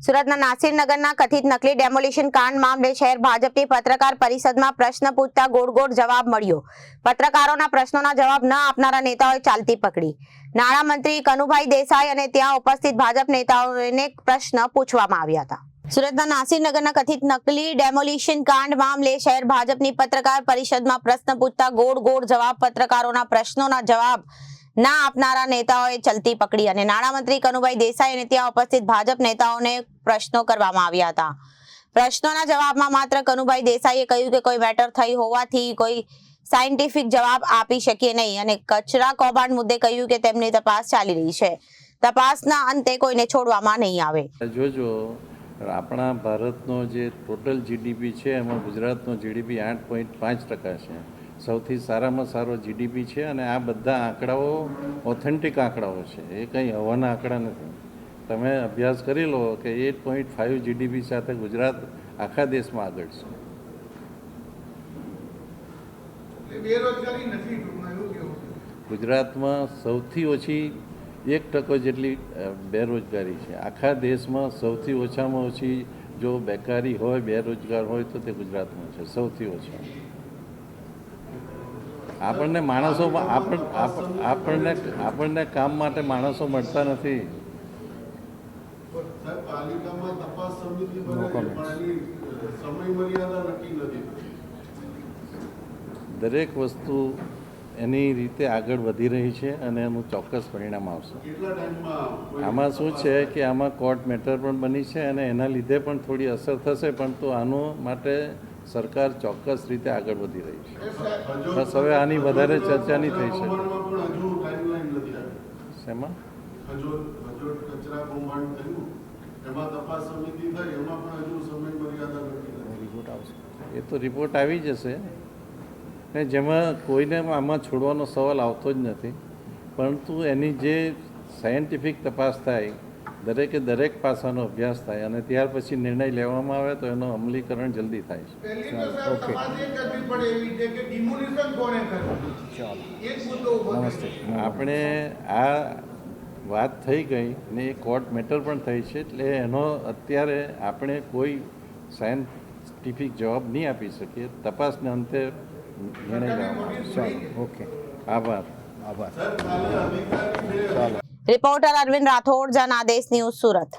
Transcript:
સુરતના નાસિરનગરના કથિત નકલી ડેમોલિશન કાંડ મામલે શહેર ભાજપની પત્રકાર પરિષદમાં પ્રશ્ન પૂછતા ગોળ જવાબ મળ્યો। પત્રકારોના પ્રશ્નોના જવાબ ન આપનારા નેતાઓએ ચાલતી પકડી। નાણામંત્રી કનુભાઈ દેસાઈ અને ત્યાં ઉપસ્થિત ભાજપ નેતાઓને પ્રશ્ન પૂછવામાં આવ્યા હતા। સુરતના નાસિરનગરના કથિત નકલી ડેમોલિશન કાંડ મામલે શહેર ભાજપની પત્રકાર પરિષદમાં પ્રશ્ન પૂછતા ગોળ જવાબ પત્રકારોના પ્રશ્નોના જવાબ ના આપનારા નેતાઓએ ચલતી પકડી અને નાણામંત્રી કનુભાઈ દેસાઈ અને ત્યાં ઉપસ્થિત ભાજપ નેતાઓને પ્રશ્નો કરવામાં આવ્યા હતા। પ્રશ્નોના જવાબમાં માત્ર કનુભાઈ દેસાઈએ કહ્યું કે કોઈ મેટર થઈ હોવાથી કોઈ સાયન્ટિફિક જવાબ આપી શકીએ નહીં અને કચરા કૌભાંડ મુદ્દે કહ્યું કે તેમની તપાસ ચાલી રહી છે। તપાસના અંતે કોઈને છોડવામાં નહીં આવે। જોજો આપણા ભારતનો જે ટોટલ જીડીપી છે એમાં ગુજરાતનો જીડીપી 8.5% છે। સૌથી સારામાં સારો જીડીપી છે અને આ બધા આંકડાઓ ઓથેન્ટિક આંકડાઓ છે, એ કંઈ હવાના આંકડા નથી। તમે અભ્યાસ કરી લો કે 8.5 જીડીપી સાથે ગુજરાત આખા દેશમાં આગળ છે। ગુજરાતમાં સૌથી ઓછી 1% જેટલી બેરોજગારી છે। આખા દેશમાં સૌથી ઓછામાં ઓછી જો બેકારી હોય, બેરોજગાર હોય તો તે ગુજરાતમાં છે, સૌથી ઓછા। આપણને માણસો આપણને કામ માટે માણસો મળતા નથી। દરેક વસ્તુ એની રીતે આગળ વધી રહી છે અને એનું ચોક્કસ પરિણામ આવશે। આમાં શું છે કે આમાં કોર્ટ મેટર પણ બની છે અને એના લીધે પણ થોડી અસર થશે, પરંતુ આનું માટે સરકાર ચોક્કસ રીતે આગળ વધી રહી છે। બસ હવે આની વધારે ચર્ચા નહીં થઈ શકે। શેમાં એ તો રિપોર્ટ આવી જશે ને, જેમાં કોઈને આમાં છોડવાનો સવાલ આવતો જ નથી, પરંતુ એની જે સાયન્ટિફિક તપાસ થાય, દરેક પાસાનો અભ્યાસ થાય અને ત્યાર પછી નિર્ણય લેવામાં આવે તો એનો અમલીકરણ જલ્દી થાય છે। આપણે આ વાત થઈ ગઈ ને એ કોર્ટ મેટર પણ થઈ છે, એટલે એનો અત્યારે આપણે કોઈ સાયન્ટિફિક જવાબ નહીં આપી શકીએ। તપાસને અંતે નિર્ણય લેવામાં આવશે। આભાર। Reporter Arvind Rathod, Janadesh news, Surat.